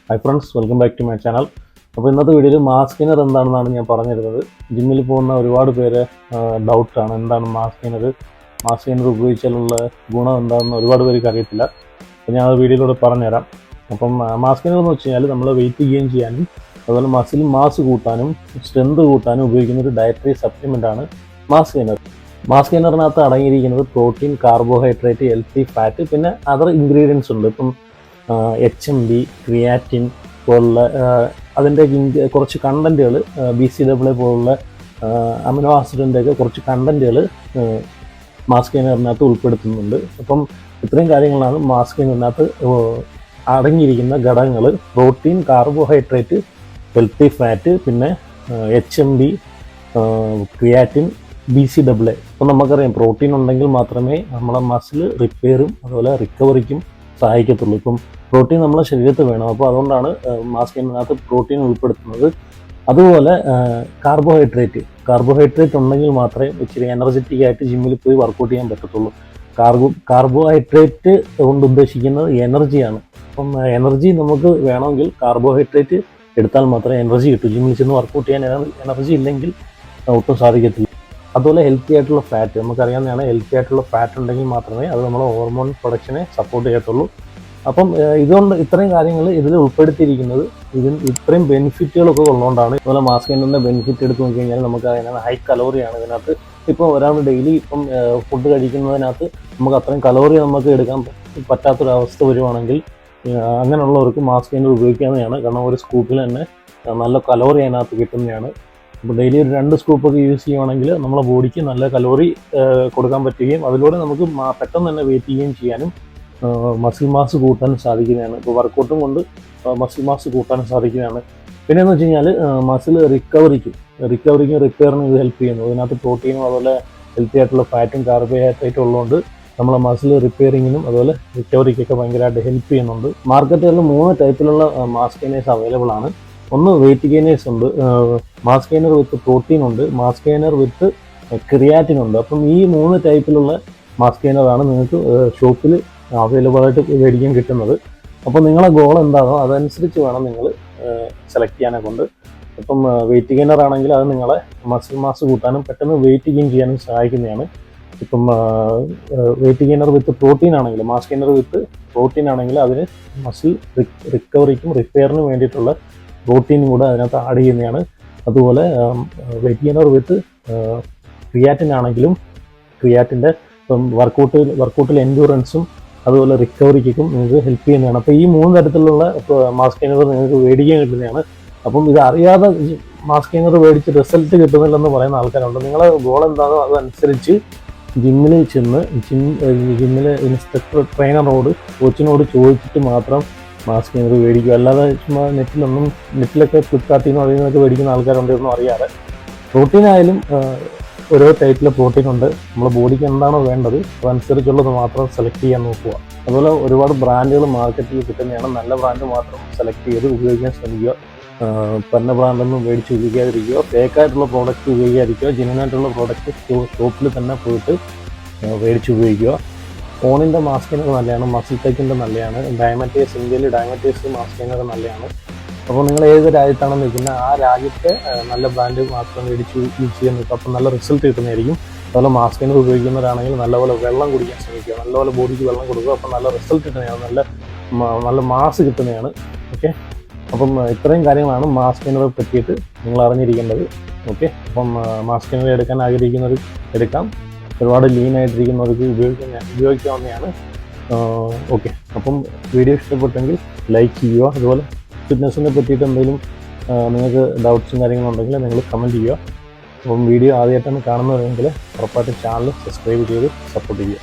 High friends, welcome back to my channel. അപ്പോൾ ഇന്നത്തെ വീഡിയോയിൽ മാസ്ക് ഇന്നർ എന്താണെന്നാണ് ഞാൻ പറഞ്ഞിരുന്നത്. ജിമ്മിൽ പോകുന്ന ഒരുപാട് പേര് ഡൗട്ടാണ്, എന്താണ് മാസ്ക് ഇന്നർ ഉപയോഗിച്ചാലുള്ള ഗുണം എന്താണെന്ന് ഒരുപാട് പേർക്ക് അറിയത്തില്ല. അപ്പോൾ ഞാൻ ആ വീഡിയോയിലൂടെ പറഞ്ഞുതരാം. അപ്പം മാസ്ക് ഇന്നർ എന്ന് വെച്ച് കഴിഞ്ഞാൽ നമ്മൾ വെയിറ്റ് ഗെയിൻ ചെയ്യാനും അതുപോലെ മസിൽ മാസ് കൂട്ടാനും സ്ട്രെങ്ത് കൂട്ടാനും ഉപയോഗിക്കുന്ന ഒരു ഡയറ്ററി സപ്ലിമെൻ്റാണ് മാസ്ക് ഇന്നർ. മാസ്ക് ഇന്നറിനകത്ത് അടങ്ങിയിരിക്കുന്നത് പ്രോട്ടീൻ, കാർബോഹൈഡ്രേറ്റ്, ഹെൽത്തി ഫാറ്റ്, പിന്നെ അതർ ഇൻഗ്രീഡിയൻസ് ഉണ്ട്. ഇപ്പം HMB, ക്രിയാറ്റിൻ പോലുള്ള അതിൻ്റെ കുറച്ച് കണ്ടൻറ്റുകൾ, BCAA പോലുള്ള അമിനോ ആസിഡിൻ്റെയൊക്കെ കുറച്ച് കണ്ടൻറ്റുകൾ മാസ്ക് ഇന്നറിനകത്ത് ഉൾപ്പെടുത്തുന്നുണ്ട്. അപ്പം ഇത്രയും കാര്യങ്ങളാണ് മാസ്ക് ഇന്നറിനകത്ത് അടങ്ങിയിരിക്കുന്ന ഘടകങ്ങൾ. പ്രോട്ടീൻ, കാർബോഹൈഡ്രേറ്റ്, ഹെൽത്തി ഫാറ്റ്, പിന്നെ HMB, ക്രിയാറ്റിൻ, BCAA. അപ്പം നമുക്കറിയാം പ്രോട്ടീൻ ഉണ്ടെങ്കിൽ മാത്രമേ നമ്മളെ മസിൽ റിപ്പയറും അതുപോലെ റിക്കവറിക്കും സഹായിക്കത്തുള്ളൂ. ഇപ്പം പ്രോട്ടീൻ നമ്മളെ ശരീരത്തിൽ വേണം, അപ്പോൾ അതുകൊണ്ടാണ് മാസ്ക് ഇന്നറിനകത്ത് പ്രോട്ടീൻ ഉൾപ്പെടുത്തുന്നത്. അതുപോലെ കാർബോഹൈഡ്രേറ്റ് ഉണ്ടെങ്കിൽ മാത്രമേ ഇച്ചിരി എനർജറ്റിക് ആയിട്ട് ജിമ്മിൽ പോയി വർക്കൗട്ട് ചെയ്യാൻ പറ്റത്തുള്ളൂ. കാർബോഹൈഡ്രേറ്റ് കൊണ്ട് ഉദ്ദേശിക്കുന്നത് എനർജിയാണ്. അപ്പം എനർജി നമുക്ക് വേണമെങ്കിൽ കാർബോഹൈഡ്രേറ്റ് എടുത്താൽ മാത്രമേ എനർജി കിട്ടൂ. ജിമ്മിൽ ചെന്ന് വർക്കൗട്ട് ചെയ്യാൻ എനർജി ഇല്ലെങ്കിൽ ഒട്ടും സാധിക്കത്തില്ല. അതുപോലെ ഹെൽത്തി ആയിട്ടുള്ള ഫാറ്റ്, നമുക്കറിയാവുന്നതാണ്. ഹെൽത്തി ആയിട്ടുള്ള ഫാറ്റ് ഉണ്ടെങ്കിൽ മാത്രമേ അത് നമ്മളെ ഹോർമോൺ പ്രൊഡക്ഷനെ സപ്പോർട്ട് ചെയ്യത്തുള്ളൂ. അപ്പം ഇതുകൊണ്ട് ഇത്രയും കാര്യങ്ങൾ ഇതിൽ ഉൾപ്പെടുത്തിയിരിക്കുന്നത് ഇത്രയും ബെനിഫിറ്റുകളൊക്കെ ഉള്ളതുകൊണ്ടാണ്. അതുപോലെ മാസ്ക് ഇന്നറിൻ്റെ ബെനിഫിറ്റ് എടുത്ത് നോക്കി കഴിഞ്ഞാൽ നമുക്ക് അതിനകത്ത് ഹൈ കലോറിയാണ് ഇതിനകത്ത്. ഇപ്പോൾ ഒരാൾ ഡെയിലി ഫുഡ് കഴിക്കുന്നതിനകത്ത് നമുക്ക് അത്രയും കലോറി നമുക്ക് എടുക്കാൻ പറ്റാത്തൊരവസ്ഥ വരുവാണെങ്കിൽ അങ്ങനെയുള്ളവർക്ക് മാസ്ക് ഇന്നർ ഉപയോഗിക്കാവുന്നതാണ്. കാരണം ഒരു സ്കൂപ്പിൽ തന്നെ നല്ല കലോറി അതിനകത്ത് കിട്ടുന്നതാണ്. അപ്പോൾ ഡെയിലി ഒരു 2 സ്കൂപ്പൊക്കെ യൂസ് ചെയ്യുവാണെങ്കിൽ നമ്മളെ ബോഡിക്ക് നല്ല കലോറി കൊടുക്കാൻ പറ്റുകയും അതിലൂടെ നമുക്ക് പെട്ടെന്ന് തന്നെ വെയിറ്റ് ചെയ്യുകയും ചെയ്യാനും മസിൽ മാസ് കൂട്ടാനും സാധിക്കുന്നതാണ്. ഇപ്പോൾ വർക്കൗട്ടും കൊണ്ട് മസിൽ മാസ് കൂട്ടാനും സാധിക്കുന്നതാണ്. പിന്നെയെന്ന് വെച്ച് കഴിഞ്ഞാൽ മസിൽ റിക്കവറിക്കും റിപ്പയറിനും ഇത് ഹെൽപ്പ് ചെയ്യുന്നു. ഇതിനകത്ത് പ്രോട്ടീനും അതുപോലെ ഹെൽത്തി ആയിട്ടുള്ള ഫാറ്റും കാർബോഹൈഡ്രേറ്റും ഉള്ളതുകൊണ്ട് നമ്മളെ മസിൽ റിപ്പയറിങ്ങിനും അതുപോലെ റിക്കവറിക്കൊക്കെ ഭയങ്കരമായിട്ട് ഹെൽപ്പ് ചെയ്യുന്നുണ്ട്. മാർക്കറ്റുകളിൽ 3 ടൈപ്പിലുള്ള മാസ്ക് ഗെയിനേഴ്സ് അവൈലബിൾ ആണ്. ഒന്ന് വെയിറ്റ് ഗെയിനേഴ്സ് ഉണ്ട്, മാസ്ക് ഗെയിനർ വിത്ത് പ്രോട്ടീൻ ഉണ്ട്, മാസ്ക് ഗെയിനർ വിത്ത് ക്രിയാറ്റിൻ ഉണ്ട്. അപ്പം ഈ 3 ടൈപ്പിലുള്ള മാസ്ക് ഗെയിനറാണ് നിങ്ങൾക്ക് ഷോപ്പിൽ അവൈലബിൾ ആയിട്ട് മേടിക്കാൻ കിട്ടുന്നത്. അപ്പോൾ നിങ്ങളെ ഗോൾ എന്താണോ അതനുസരിച്ച് വേണം നിങ്ങൾ സെലക്ട് ചെയ്യാനെ കൊണ്ട്. ഇപ്പം വെയിറ്റ് ഗെയിനർ ആണെങ്കിൽ അത് നിങ്ങളെ മസിൽ മാസ് കൂട്ടാനും പെട്ടെന്ന് വെയിറ്റ് ഗെയിൻ ചെയ്യാനും സഹായിക്കുന്നതാണ്. ഇപ്പം വെയിറ്റ് ഗെയിനർ വിത്ത് പ്രോട്ടീൻ ആണെങ്കിൽ, മാസ്ക് ഗെയിനർ വിത്ത് പ്രോട്ടീൻ ആണെങ്കിൽ അതിന് മസിൽ റിക്കവറിക്കും റിപ്പയറിനും വേണ്ടിയിട്ടുള്ള പ്രോട്ടീനും കൂടെ അതിനകത്ത് ആഡ് ചെയ്യുന്നതാണ്. അതുപോലെ വെയിറ്റ് ഗെയിനർ വിത്ത് ക്രിയാറ്റിൻ ആണെങ്കിലും ക്രിയാറ്റിൻ്റെ ഇപ്പം വർക്കൗട്ടിൽ എൻഡ്യൂറൻസും അതുപോലെ റിക്കവറിക്കും നിങ്ങൾക്ക് ഹെൽപ്പ് ചെയ്യുന്നതാണ്. അപ്പോൾ ഈ 3 തരത്തിലുള്ള മാസ്ക് ഗെയിനർ നിങ്ങൾക്ക് മേടിക്കാൻ കിട്ടുന്നതാണ്. അപ്പം ഇത് അറിയാതെ മാസ്ക് ഗെയിനർ മേടിച്ച് റിസൾട്ട് കിട്ടുന്നില്ലെന്ന് പറയുന്ന ആൾക്കാരുണ്ട്. നിങ്ങളെ ഗോൾ എന്താണോ അതനുസരിച്ച് ജിമ്മിൽ ചെന്ന് ജിമ്മിൽ ഇൻസ്ട്രക്ടർ കോച്ചിനോട് ചോദിച്ചിട്ട് മാത്രം മാസ്ക് ഗെയിനർ മേടിക്കുക. അല്ലാതെ ചുമ്മാ നെറ്റിലൊക്കെ ഫ്ലിപ്കാർട്ടിൽ നിന്നോ അതിൽ നിന്നൊക്കെ മേടിക്കുന്ന ആൾക്കാരുണ്ട്, ഒന്നും അറിയാതെ. പ്രോട്ടീൻ ആയാലും ഓരോ ടൈപ്പിലെ പ്രോട്ടീൻ ഉണ്ട്. നമ്മുടെ ബോഡിക്ക് എന്താണോ വേണ്ടത് അതനുസരിച്ചുള്ളത് മാത്രം സെലക്ട് ചെയ്യാൻ നോക്കുക. അതുപോലെ ഒരുപാട് ബ്രാൻഡുകൾ മാർക്കറ്റിൽ കിട്ടുന്നതാണ്. നല്ല ബ്രാൻഡ് മാത്രം സെലക്ട് ചെയ്ത് ഉപയോഗിക്കാൻ ശ്രമിക്കുക. പന്ന ബ്രാൻഡൊന്നും മേടിച്ച് ഉപയോഗിക്കാതിരിക്കുക. ഫേക്കായിട്ടുള്ള പ്രോഡക്റ്റ് ഉപയോഗിക്കാതിരിക്കുക. ജെന്യുനായിട്ടുള്ള പ്രോഡക്റ്റ് ഷോപ്പിൽ തന്നെ പോയിട്ട് മേടിച്ച് ഉപയോഗിക്കുക. ഫോണിൻ്റെ മാസ്ക് ഗെയിനർ നല്ലതാണ്, മസിൽ ടെക്കിൻ്റെ നല്ലതാണ്, ഇന്ത്യയിൽ ഡയമറ്റേഴ്സ് മാസ്ക് ഗെയിനർ നല്ലതാണ്. അപ്പോൾ നിങ്ങൾ ഏത് രാജ്യത്താണ് നിൽക്കുന്നത് ആ രാജ്യത്തെ നല്ല ബ്രാൻഡ് മാത്രം മേടിച്ച് യൂസ് ചെയ്യാൻ നിൽക്കുക. അപ്പം നല്ല റിസൾട്ട് കിട്ടുന്നതായിരിക്കും. അതുപോലെ മാസ്ക് ഗെയിനർ ഉപയോഗിക്കുന്നവരാണെങ്കിൽ നല്ലപോലെ വെള്ളം കുടിക്കാൻ ശ്രമിക്കുക, നല്ലപോലെ ബോഡിക്ക് വെള്ളം കൊടുക്കുക. അപ്പം നല്ല റിസൾട്ട് കിട്ടുന്നതാണ്, നല്ല മാസ് കിട്ടുന്നതാണ്. ഓക്കെ, അപ്പം ഇത്രയും കാര്യങ്ങളാണ് മാസ്ക് ഗെയിനറെ പറ്റിയിട്ട് നിങ്ങൾ അറിഞ്ഞിരിക്കേണ്ടത്. ഓക്കെ, അപ്പം മാസ്ക് ഗെയിനർ എടുക്കാൻ ആഗ്രഹിക്കുന്നവർ എടുക്കാം. ഒരുപാട് ലീൻ ആയിട്ടിരിക്കുന്നവർക്ക് ഉപയോഗിക്കാവുന്നതാണ്. ഓക്കെ, അപ്പം വീഡിയോ ഇഷ്ടപ്പെട്ടെങ്കിൽ ലൈക്ക് ചെയ്യുക. അതുപോലെ ഫിറ്റ്നസ്സിനെ പറ്റിയിട്ട് എന്തെങ്കിലും നിങ്ങൾക്ക് ഡൗട്ട്സും കാര്യങ്ങളുണ്ടെങ്കിൽ നിങ്ങൾ കമൻറ്റ് ചെയ്യുക. അപ്പം വീഡിയോ ആദ്യമായിട്ടാണ് കാണുന്നതെങ്കിൽ ഉറപ്പായിട്ടും ചാനൽ സബ്സ്ക്രൈബ് ചെയ്ത് സപ്പോർട്ട് ചെയ്യുക.